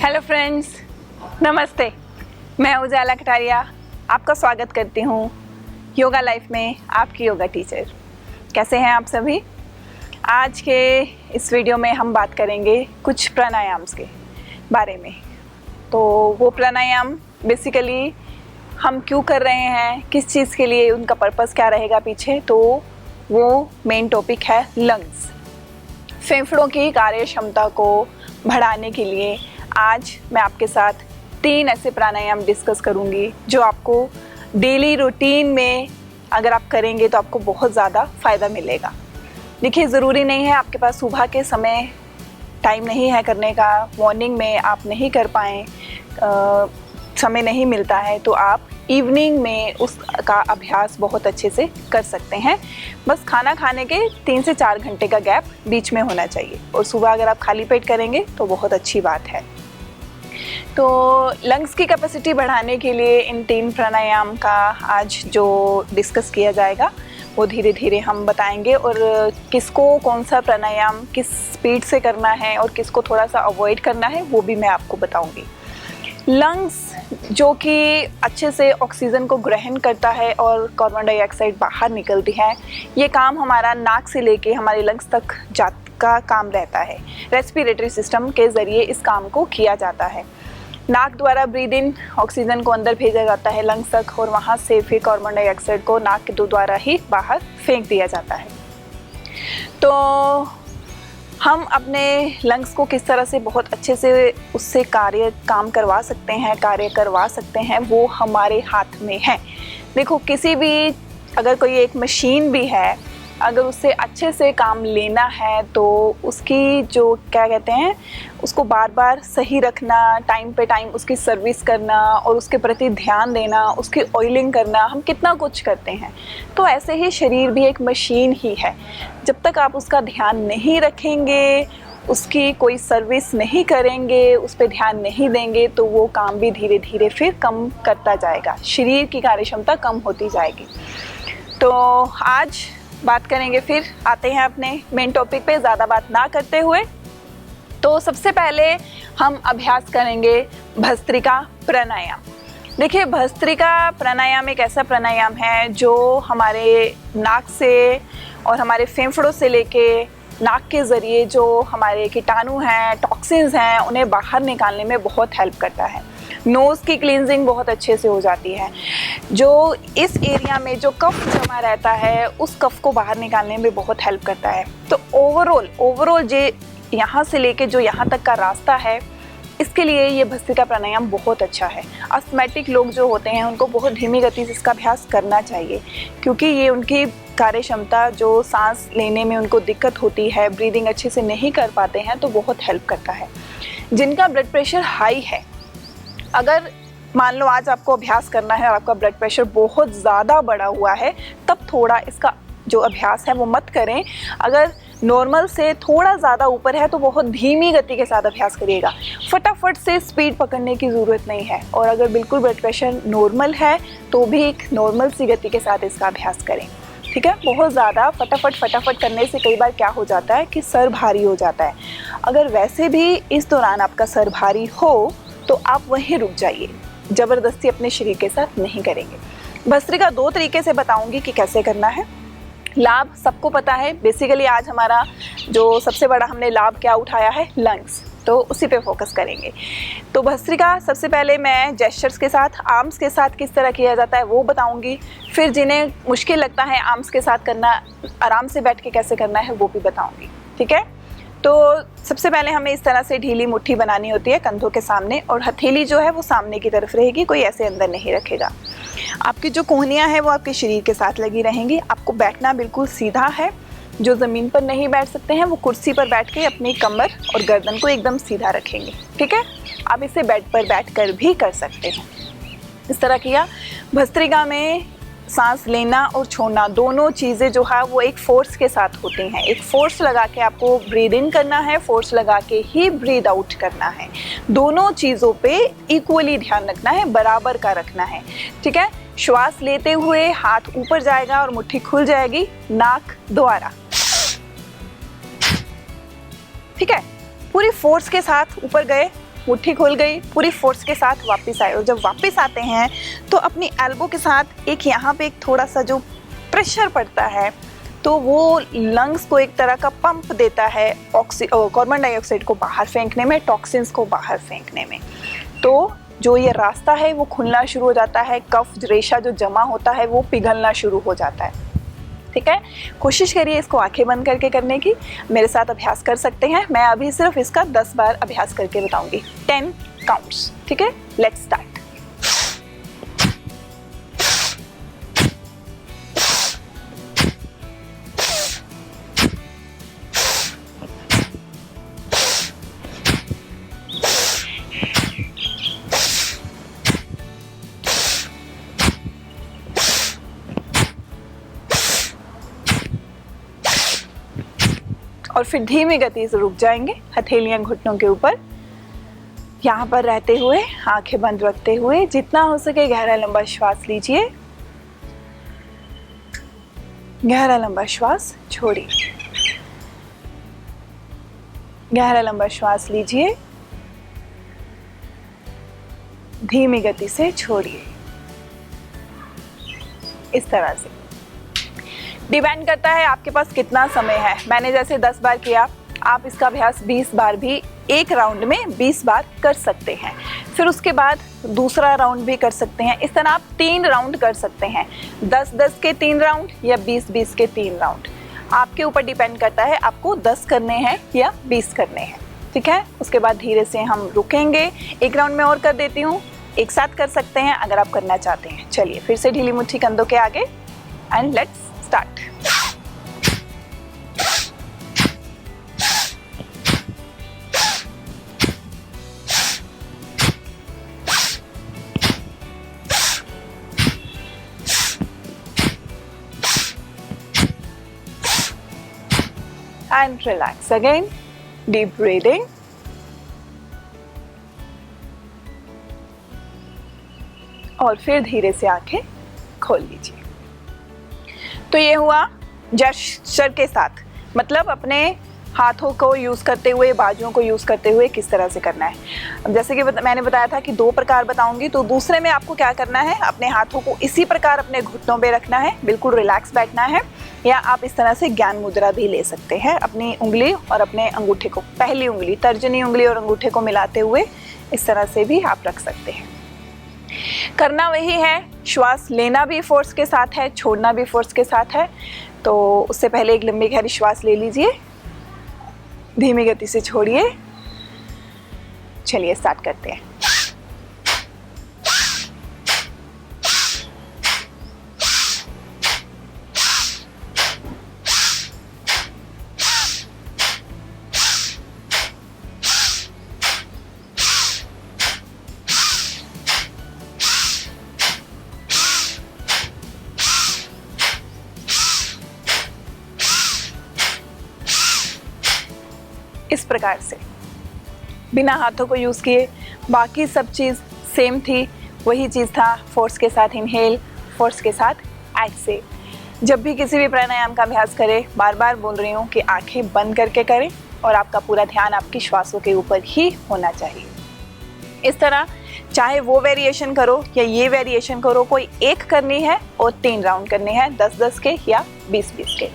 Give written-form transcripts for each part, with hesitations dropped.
Hello friends, नमस्ते। मैं उजाला कटारिया आपका स्वागत करती हूँ योगा लाइफ में, आपकी योगा टीचर। कैसे हैं आप सभी? आज के इस वीडियो में हम बात करेंगे कुछ प्राणायाम के बारे में। तो वो प्राणायाम बेसिकली हम क्यों कर रहे हैं, किस चीज़ के लिए, उनका पर्पस क्या रहेगा पीछे, तो वो मेन टॉपिक है लंग्स। फेफड़ों की कार्य क्षमता को बढ़ाने के लिए आज मैं आपके साथ 3 ऐसे प्राणायाम डिस्कस करूंगी जो आपको डेली रूटीन में अगर आप करेंगे तो आपको बहुत ज़्यादा फ़ायदा मिलेगा। देखिए, ज़रूरी नहीं है आपके पास सुबह के समय टाइम नहीं है करने का, मॉर्निंग में आप नहीं कर पाएँ, समय नहीं मिलता है, तो आप इवनिंग में उसका अभ्यास बहुत अच्छे से कर सकते हैं। बस खाना खाने के 3 से 4 घंटे का गैप बीच में होना चाहिए, और सुबह अगर आप खाली पेट करेंगे तो बहुत अच्छी बात है। तो लंग्स की कैपेसिटी बढ़ाने के लिए इन 3 प्राणायाम का आज जो डिस्कस किया जाएगा वो धीरे धीरे हम बताएंगे, और किसको कौन सा प्राणायाम किस स्पीड से करना है और किसको थोड़ा सा अवॉइड करना है वो भी मैं आपको बताऊंगी। लंग्स जो कि अच्छे से ऑक्सीजन को ग्रहण करता है और कार्बन डाइऑक्साइड बाहर निकलती है, ये काम हमारा नाक से लेके हमारे लंग्स तक का काम रहता है। रेस्पिरेटरी सिस्टम के ज़रिए इस काम को किया जाता है। नाक द्वारा ब्रीद इन ऑक्सीजन को अंदर भेजा जाता है लंग्स तक, और वहाँ से फिर कार्बन डाइऑक्साइड को नाक के द्वारा ही बाहर फेंक दिया जाता है। तो हम अपने लंग्स को किस तरह से बहुत अच्छे से उससे काम करवा सकते हैं, कार्य करवा सकते हैं, वो हमारे हाथ में है। देखो, किसी भी अगर कोई एक मशीन भी है, अगर उससे अच्छे से काम लेना है तो उसकी जो क्या कहते हैं, उसको बार बार सही रखना, टाइम पे टाइम उसकी सर्विस करना और उसके प्रति ध्यान देना, उसकी ऑयलिंग करना, हम कितना कुछ करते हैं। तो ऐसे ही शरीर भी एक मशीन ही है। जब तक आप उसका ध्यान नहीं रखेंगे, उसकी कोई सर्विस नहीं करेंगे, उस पर ध्यान नहीं देंगे, तो वो काम भी धीरे धीरे फिर कम करता जाएगा, शरीर की कार्यक्षमता कम होती जाएगी। तो आज बात करेंगे, फिर आते हैं अपने मेन टॉपिक पे, ज़्यादा बात ना करते हुए। तो सबसे पहले हम अभ्यास करेंगे भस्त्रिका प्राणायाम। देखिए, भस्त्रिका प्राणायाम एक ऐसा प्राणायाम है जो हमारे नाक से और हमारे फेफड़ों से लेके नाक के ज़रिए जो हमारे कीटाणु हैं, टॉक्सिन्स हैं, उन्हें बाहर निकालने में बहुत हेल्प करता है। नोज़ की क्लींजिंग बहुत अच्छे से हो जाती है। जो इस एरिया में जो कफ जमा रहता है, उस कफ को बाहर निकालने में बहुत हेल्प करता है। तो ओवरऑल जो यहाँ से लेके जो यहाँ तक का रास्ता है, इसके लिए ये भस्त्रिका प्राणायाम बहुत अच्छा है। अस्थमैटिक लोग जो होते हैं उनको बहुत धीमी गति से इसका अभ्यास करना चाहिए, क्योंकि ये उनकी कार्य क्षमता, जो सांस लेने में उनको दिक्कत होती है, ब्रीदिंग अच्छे से नहीं कर पाते हैं, तो बहुत हेल्प करता है। जिनका ब्लड प्रेशर हाई है, अगर मान लो आज आपको अभ्यास करना है और आपका ब्लड प्रेशर बहुत ज़्यादा बढ़ा हुआ है, तब थोड़ा इसका जो अभ्यास है वो मत करें। अगर नॉर्मल से थोड़ा ज़्यादा ऊपर है तो बहुत धीमी गति के साथ अभ्यास करिएगा, फटाफट से स्पीड पकड़ने की ज़रूरत नहीं है। और अगर बिल्कुल ब्लड प्रेशर नॉर्मल है तो भी एक नॉर्मल सी गति के साथ इसका अभ्यास करें, ठीक है। बहुत ज़्यादा फटाफट करने से कई बार क्या हो जाता है कि सर भारी हो जाता है। अगर वैसे भी इस दौरान आपका सर भारी हो तो आप वहीं रुक जाइए, ज़बरदस्ती अपने शरीर के साथ नहीं करेंगे। भस्त्रिका 2 तरीके से बताऊंगी कि कैसे करना है। लाभ सबको पता है, बेसिकली आज हमारा जो सबसे बड़ा हमने लाभ क्या उठाया है, लंग्स, तो उसी पे फोकस करेंगे। तो भस्त्रिका सबसे पहले मैं जेस्चर्स के साथ, आर्म्स के साथ किस तरह किया जाता है वो बताऊंगी। फिर जिन्हें मुश्किल लगता है आर्म्स के साथ करना, आराम से बैठ के कैसे करना है वो भी बताऊँगी, ठीक है। तो सबसे पहले हमें इस तरह से ढीली मुट्ठी बनानी होती है कंधों के सामने, और हथेली जो है वो सामने की तरफ रहेगी, कोई ऐसे अंदर नहीं रखेगा। आपकी जो कोहनियाँ हैं वो आपके शरीर के साथ लगी रहेंगी। आपको बैठना बिल्कुल सीधा है। जो ज़मीन पर नहीं बैठ सकते हैं वो कुर्सी पर बैठ के अपनी कमर और गर्दन को एकदम सीधा रखेंगे, ठीक है। आप इसे बेड पर बैठकर भी कर सकते हैं। इस तरह किया। भस्त्रिका में सांस लेना और छोड़ना दोनों चीज़ें जो है वो एक फोर्स के साथ होती हैं। एक फोर्स लगा के आपको ब्रीद इन करना है, फोर्स लगा के ही ब्रीद आउट करना है। दोनों चीज़ों पे इक्वली ध्यान रखना है, बराबर का रखना है, ठीक है। श्वास लेते हुए हाथ ऊपर जाएगा और मुट्ठी खुल जाएगी नाक द्वारा, ठीक है। पूरी फोर्स के साथ ऊपर गए, मुट्ठी खुल गई, पूरी फोर्स के साथ वापस आए। और जब वापस आते हैं तो अपनी एल्बो के साथ एक यहाँ पे एक थोड़ा सा जो प्रेशर पड़ता है तो वो लंग्स को एक तरह का पंप देता है कार्बन डाइऑक्साइड को बाहर फेंकने में, टॉक्सिन्स को बाहर फेंकने में। तो जो ये रास्ता है वो खुलना शुरू हो जाता है, कफ रेशा जो जमा होता है वो पिघलना शुरू हो जाता है। ठीक है, कोशिश करिए इसको आंखें बंद करके करने की। मेरे साथ अभ्यास कर सकते हैं। मैं अभी सिर्फ इसका 10 बार अभ्यास करके बताऊंगी। 10 काउंट्स। ठीक है, लेट्स स्टार्ट। और फिर धीमी गति से रुक जाएंगे, हथेलियां घुटनों के ऊपर, यहाँ पर रहते हुए आंखें बंद रखते हुए जितना हो सके गहरा लंबा श्वास लीजिए, गहरा लंबा श्वास छोड़िए, गहरा लंबा श्वास लीजिए, धीमी गति से छोड़िए। इस तरह से डिपेंड करता है आपके पास कितना समय है। मैंने जैसे 10 बार किया, आप इसका अभ्यास 20 बार भी एक राउंड में 20 बार कर सकते हैं। फिर उसके बाद दूसरा राउंड भी कर सकते हैं। इस तरह आप 3 राउंड कर सकते हैं, 10-10 के 3 राउंड या 20-20 के 3 राउंड। आपके ऊपर डिपेंड करता है आपको 10 करने हैं या 20 करने हैं। ठीक है, उसके बाद धीरे से हम रुकेंगे। एक राउंड में और कर देती हूँ, एक साथ कर सकते हैं अगर आप करना चाहते हैं। चलिए फिर से ढीली मुट्ठी कंधों के आगे and let's start. And relax again. Deep breathing. और फिर धीरे से आंखें खोल लीजिए। तो ये हुआ जेस्चर के साथ, मतलब अपने हाथों को यूज़ करते हुए, बाजुओं को यूज़ करते हुए किस तरह से करना है। अब जैसे कि मैंने बताया था कि 2 प्रकार बताऊंगी, तो दूसरे में आपको क्या करना है, अपने हाथों को इसी प्रकार अपने घुटनों पे रखना है, बिल्कुल रिलैक्स बैठना है। या आप इस तरह से ज्ञान मुद्रा भी ले सकते हैं, अपनी उंगली और अपने अंगूठे को, पहली उंगली, तर्जनी उंगली और अंगूठे को मिलाते हुए इस तरह से भी आप रख सकते हैं। करना वही है, श्वास लेना भी फोर्स के साथ है, छोड़ना भी फोर्स के साथ है। तो उससे पहले एक लंबी गहरी श्वास ले लीजिए, धीमी गति से छोड़िए। चलिए स्टार्ट करते हैं। इस प्रकार से बिना हाथों को यूज़ किए बाकी सब चीज़ सेम थी, वही चीज़ था, फोर्स के साथ इनहेल, फोर्स के साथ एक्सहेल। जब भी किसी भी प्राणायाम का अभ्यास करें, बार बार बोल रही हूँ कि आंखें बंद करके करें और आपका पूरा ध्यान आपकी श्वासों के ऊपर ही होना चाहिए। इस तरह चाहे वो वेरिएशन करो या ये वेरिएशन करो, कोई एक करनी है और 3 राउंड करने हैं, 10-10 के या 20-20 के।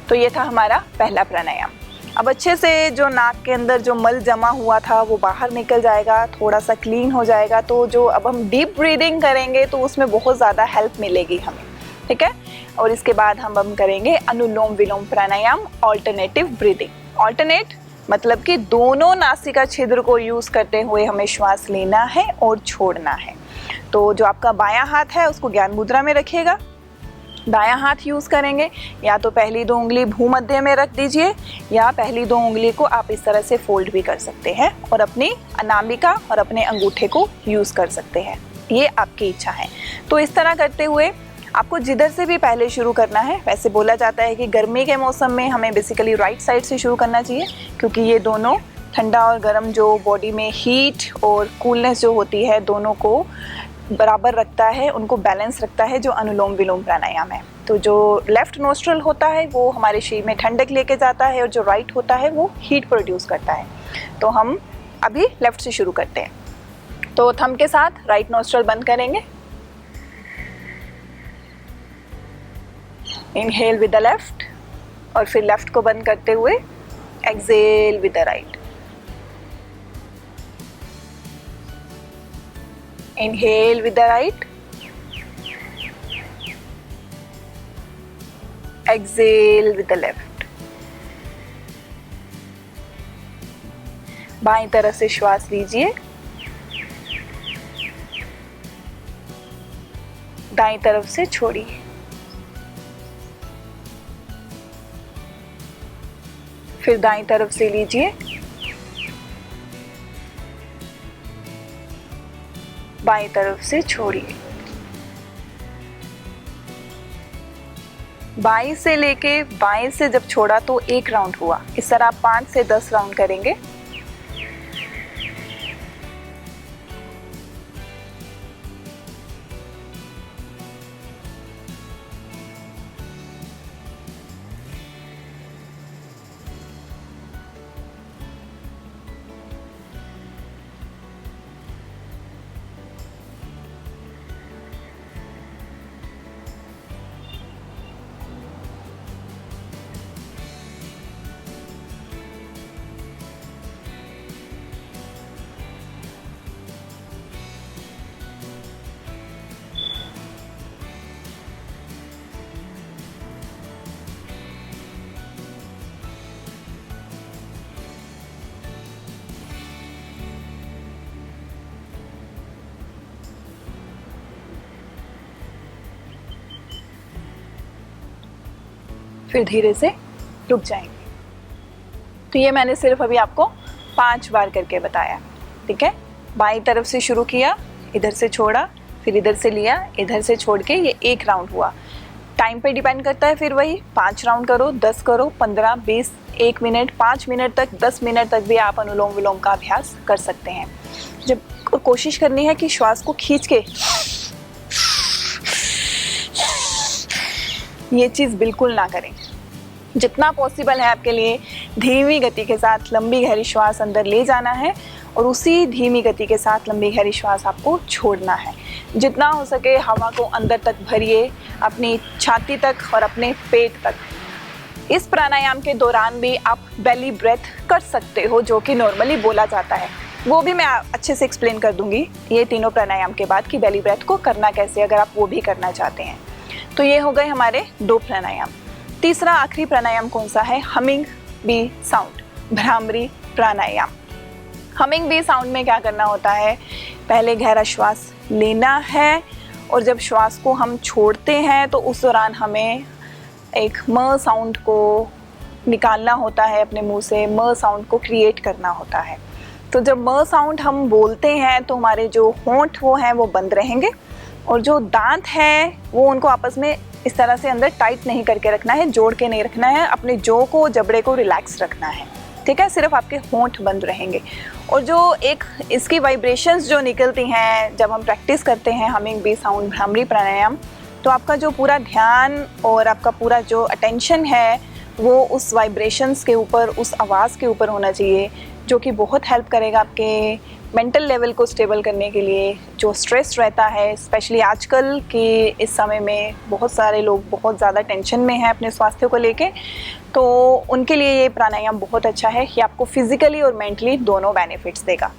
तो ये था हमारा पहला प्राणायाम। अब अच्छे से जो नाक के अंदर जो मल जमा हुआ था वो बाहर निकल जाएगा, थोड़ा सा क्लीन हो जाएगा। तो जो अब हम डीप ब्रीदिंग करेंगे तो उसमें बहुत ज़्यादा हेल्प मिलेगी हमें। ठीक है, और इसके बाद हम करेंगे अनुलोम विलोम प्राणायाम, ऑल्टरनेटिव ब्रीदिंग। ऑल्टरनेट मतलब कि दोनों नासिका छिद्र को यूज़ करते हुए हमें श्वास लेना है और छोड़ना है। तो जो आपका बायां हाथ है उसको ज्ञान मुद्रा में रखिएगा, दायां हाथ यूज़ करेंगे। या तो पहली 2 उंगली भूमध्य में रख दीजिए या पहली 2 उंगली को आप इस तरह से फोल्ड भी कर सकते हैं और अपनी अनामिका और अपने अंगूठे को यूज़ कर सकते हैं, ये आपकी इच्छा है। तो इस तरह करते हुए आपको जिधर से भी पहले शुरू करना है। वैसे बोला जाता है कि गर्मी के मौसम में हमें बेसिकली राइट साइड से शुरू करना चाहिए, क्योंकि ये दोनों ठंडा और गर्म जो बॉडी में हीट और कूलनेस जो होती है दोनों को बराबर रखता है, उनको बैलेंस रखता है जो अनुलोम विलोम प्राणायाम है। तो जो लेफ्ट नोस्ट्रल होता है वो हमारे शरीर में ठंडक लेके जाता है और जो राइट होता है वो हीट प्रोड्यूस करता है। तो हम अभी लेफ्ट से शुरू करते हैं। तो थंब के साथ राइट नोस्ट्रल बंद करेंगे, इनहेल विद द लेफ्ट, और फिर लेफ्ट को बंद करते हुए exhale with the right. Inhale with the right, exhale with the left. बाईं तरफ से श्वास लीजिए, दाईं तरफ से छोड़िए। फिर दाईं तरफ से लीजिए, बाईं तरफ से छोड़िए। बाईं से लेके बाएं से जब छोड़ा तो 1 राउंड हुआ। इस तरह आप 5 से 10 राउंड करेंगे। फिर धीरे से रुक जाएंगे। तो ये मैंने सिर्फ अभी आपको 5 बार करके बताया, ठीक है। बाईं तरफ से शुरू किया, इधर से छोड़ा, फिर इधर से लिया, इधर से छोड़ के ये 1 राउंड हुआ। टाइम पे डिपेंड करता है, फिर वही 5 राउंड करो, 10 करो, 15, 20, 1 मिनट, 5 मिनट तक, 10 मिनट तक भी आप अनुलोम विलोम का अभ्यास कर सकते हैं। जब कोशिश करनी है कि श्वास को खींच के, ये चीज़ बिल्कुल ना करें। जितना पॉसिबल है आपके लिए धीमी गति के साथ लंबी गहरी श्वास अंदर ले जाना है और उसी धीमी गति के साथ लंबी गहरी श्वास आपको छोड़ना है। जितना हो सके हवा को अंदर तक भरिए, अपनी छाती तक और अपने पेट तक। इस प्राणायाम के दौरान भी आप बेली ब्रेथ कर सकते हो, जो कि नॉर्मली बोला जाता है। वो भी मैं अच्छे से एक्सप्लेन कर दूंगी ये तीनों प्राणायाम के बाद कि बेली ब्रेथ को करना कैसे, अगर आप वो भी करना चाहते हैं। तो ये हो गए हमारे 2 प्राणायाम। तीसरा आखिरी प्राणायाम कौन सा है? हमिंग बी साउंड, भ्रामरी प्राणायाम। हमिंग बी साउंड में क्या करना होता है? पहले गहरा श्वास लेना है और जब श्वास को हम छोड़ते हैं तो उस दौरान हमें एक म साउंड को निकालना होता है अपने मुंह से, म साउंड को क्रिएट करना होता है। तो जब म साउंड हम बोलते हैं तो हमारे जो होंठ वो हैं वो बंद रहेंगे और जो दांत हैं वो उनको आपस में इस तरह से अंदर टाइट नहीं करके रखना है, जोड़ के नहीं रखना है, अपने जौ को, जबड़े को रिलैक्स रखना है, ठीक है। सिर्फ आपके होंठ बंद रहेंगे और जो एक इसकी वाइब्रेशंस जो निकलती हैं जब हम प्रैक्टिस करते हैं हमिंग बी साउंड भ्रामरी प्राणायाम, तो आपका जो पूरा ध्यान और आपका पूरा जो अटेंशन है वो उस वाइब्रेशंस के ऊपर, उस आवाज़ के ऊपर होना चाहिए, जो कि बहुत हेल्प करेगा आपके मेंटल लेवल को स्टेबल करने के लिए। जो स्ट्रेस रहता है, स्पेशली आजकल के इस समय में बहुत सारे लोग बहुत ज़्यादा टेंशन में हैं अपने स्वास्थ्य को लेके, तो उनके लिए ये प्राणायाम बहुत अच्छा है। ये आपको फिजिकली और मेंटली दोनों बेनिफिट्स देगा।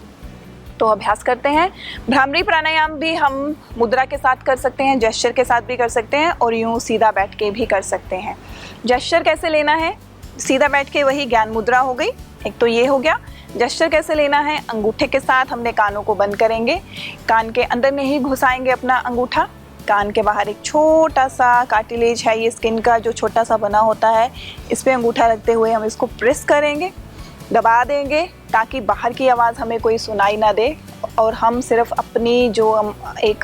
तो अभ्यास करते हैं। भ्रामरी प्राणायाम भी हम मुद्रा के साथ कर सकते हैं, जेस्चर के साथ भी कर सकते हैं और यूँ सीधा बैठ के भी कर सकते हैं। जेस्चर कैसे लेना है? सीधा बैठ के वही ज्ञान मुद्रा हो गई, एक तो ये हो गया। जेस्चर कैसे लेना है? अंगूठे के साथ हमने कानों को बंद करेंगे, कान के अंदर में ही घुसाएंगे अपना अंगूठा। कान के बाहर एक छोटा सा कार्टिलेज है, ये स्किन का जो छोटा सा बना होता है, इस पे अंगूठा रखते हुए हम इसको प्रेस करेंगे, दबा देंगे ताकि बाहर की आवाज़ हमें कोई सुनाई ना दे और हम सिर्फ अपनी जो हम एक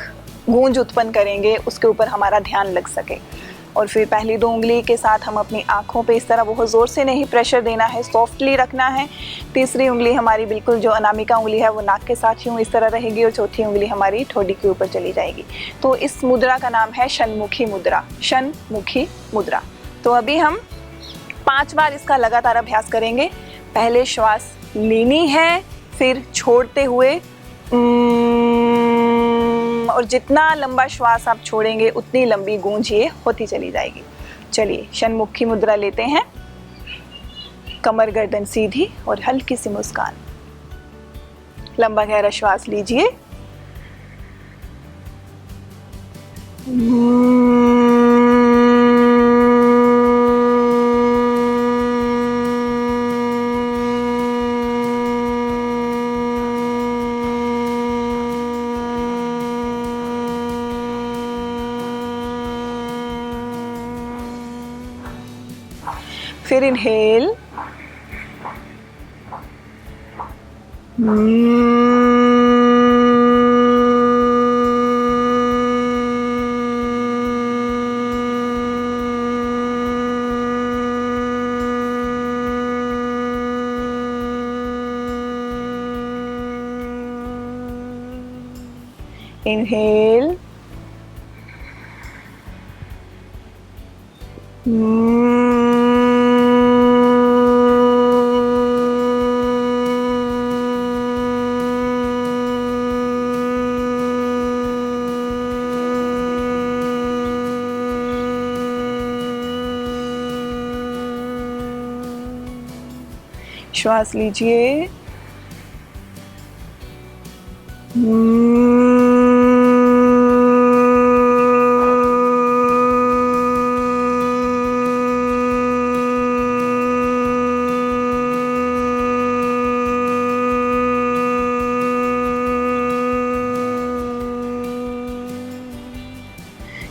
गूंज उत्पन्न करेंगे उसके ऊपर हमारा ध्यान लग सके। और फिर पहली 2 उंगली के साथ हम अपनी आँखों पे इस तरह बहुत ज़ोर से नहीं प्रेशर देना है, सॉफ्टली रखना है। तीसरी उंगली हमारी बिल्कुल जो अनामिका उंगली है वो नाक के साथ यूँ इस तरह रहेगी और चौथी उंगली हमारी ठोड़ी के ऊपर चली जाएगी। तो इस मुद्रा का नाम है षण्मुखी मुद्रा, षण्मुखी मुद्रा। तो अभी हम 5 बार इसका लगातार अभ्यास करेंगे। पहले श्वास लेनी है, फिर छोड़ते हुए और जितना लंबा श्वास आप छोड़ेंगे उतनी लंबी गूंज ये होती चली जाएगी। चलिए षणमुखी मुद्रा लेते हैं, कमर गर्दन सीधी और हल्की सी मुस्कान। लंबा गहरा श्वास लीजिए। फिर इनहेल, इनहेल, श्वास लीजिए।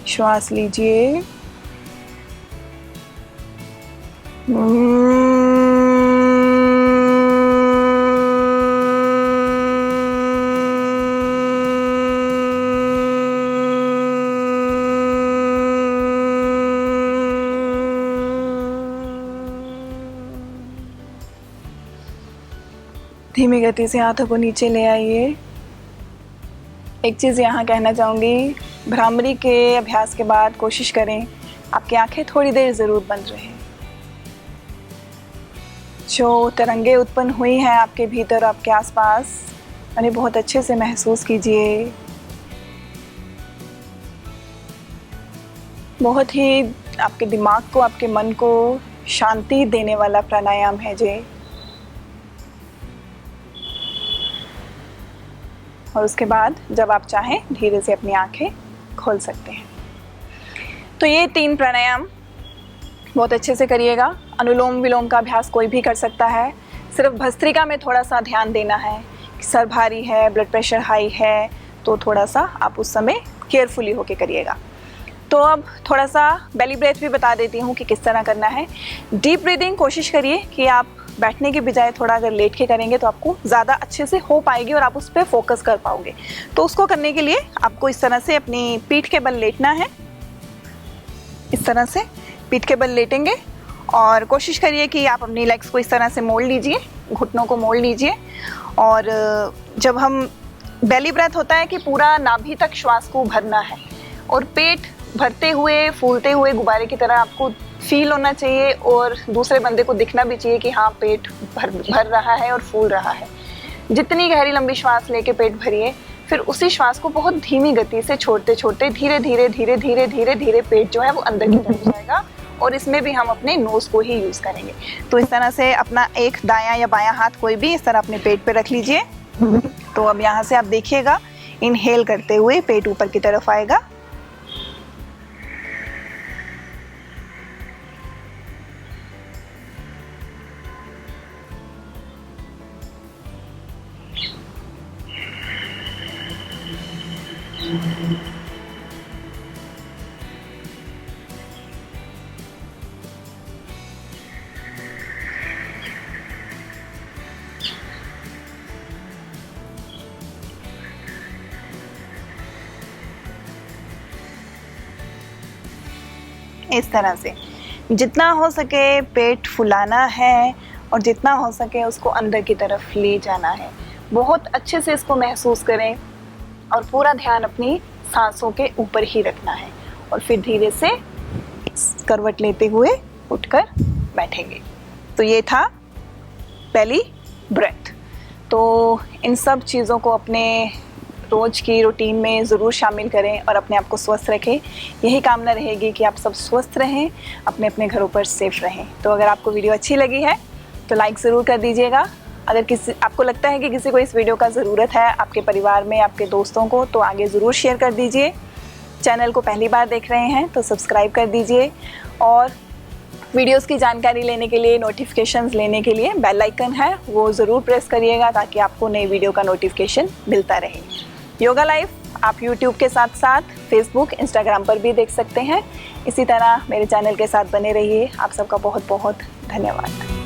श्वास लीजिए। धीमी गति से हाथों को नीचे ले आइए। एक चीज़ यहाँ कहना चाहूँगी, भ्रामरी के अभ्यास के बाद कोशिश करें आपकी आंखें थोड़ी देर ज़रूर बंद रहें। जो तरंगे उत्पन्न हुई हैं आपके भीतर, आपके आसपास, उन्हें बहुत अच्छे से महसूस कीजिए। बहुत ही आपके दिमाग को, आपके मन को शांति देने वाला प्राणायाम है ये। और उसके बाद जब आप चाहें धीरे से अपनी आंखें खोल सकते हैं। तो ये 3 प्राणायाम बहुत अच्छे से करिएगा। अनुलोम विलोम का अभ्यास कोई भी कर सकता है। सिर्फ भस्त्रिका में थोड़ा सा ध्यान देना है। सर भारी है, ब्लड प्रेशर हाई है, तो थोड़ा सा आप उस समय केयरफुली होके करिएगा। तो अब थोड़ा सा बेली ब्रेथ भी बता देती हूँ कि किस तरह करना है। डीप ब्रीदिंग कोशिश करिए कि आप बैठने के बजाय थोड़ा अगर लेट के करेंगे तो आपको ज़्यादा अच्छे से हो पाएगी और आप उस पर फोकस कर पाओगे। तो उसको करने के लिए आपको इस तरह से अपनी पीठ के बल लेटना है। इस तरह से पीठ के बल लेटेंगे और कोशिश करिए कि आप अपनी लेग्स को इस तरह से मोड़ लीजिए, घुटनों को मोड़ लीजिए। और जब हम बेली ब्रेथ होता है कि पूरा नाभि तक श्वास को भरना है और पेट भरते हुए, फूलते हुए गुब्बारे की तरह आपको फील होना चाहिए और दूसरे बंदे को दिखना भी चाहिए कि हाँ पेट भर रहा है और फूल रहा है। जितनी गहरी लंबी श्वास लेके पेट भरिए, फिर उसी श्वास को बहुत धीमी गति से छोड़ते छोड़ते धीरे धीरे धीरे धीरे धीरे धीरे पेट जो है वो अंदर की तरफ जाएगा। और इसमें भी हम अपने नोज को ही यूज़ करेंगे। तो इस तरह से अपना एक दायां या बायां हाथ कोई भी इस तरह अपने पेट पे रख लीजिए। तो अब यहाँ से आप देखिएगा, इनहेल करते हुए पेट ऊपर की तरफ आएगा। इस तरह से जितना हो सके पेट फुलाना है और जितना हो सके उसको अंदर की तरफ ले जाना है। बहुत अच्छे से इसको महसूस करें और पूरा ध्यान अपनी सांसों के ऊपर ही रखना है। और फिर धीरे से करवट लेते हुए उठकर बैठेंगे। तो ये था बेली ब्रेथ। तो इन सब चीज़ों को अपने रोज़ की रूटीन में ज़रूर शामिल करें और अपने आप को स्वस्थ रखें। यही कामना रहेगी कि आप सब स्वस्थ रहें, अपने अपने घरों पर सेफ रहें। तो अगर आपको वीडियो अच्छी लगी है तो लाइक ज़रूर कर दीजिएगा। अगर आपको लगता है कि किसी को इस वीडियो का ज़रूरत है, आपके परिवार में, आपके दोस्तों को, तो आगे ज़रूर शेयर कर दीजिए। चैनल को पहली बार देख रहे हैं तो सब्सक्राइब कर दीजिए और वीडियोस की जानकारी लेने के लिए, नोटिफिकेशंस लेने के लिए बेल आइकन है वो ज़रूर प्रेस करिएगा ताकि आपको नई वीडियो का नोटिफिकेशन मिलता रहे। योगा लाइफ आप यूट्यूब के साथ साथ फेसबुक, इंस्टाग्राम पर भी देख सकते हैं। इसी तरह मेरे चैनल के साथ बने रहिए। आप सबका बहुत बहुत धन्यवाद।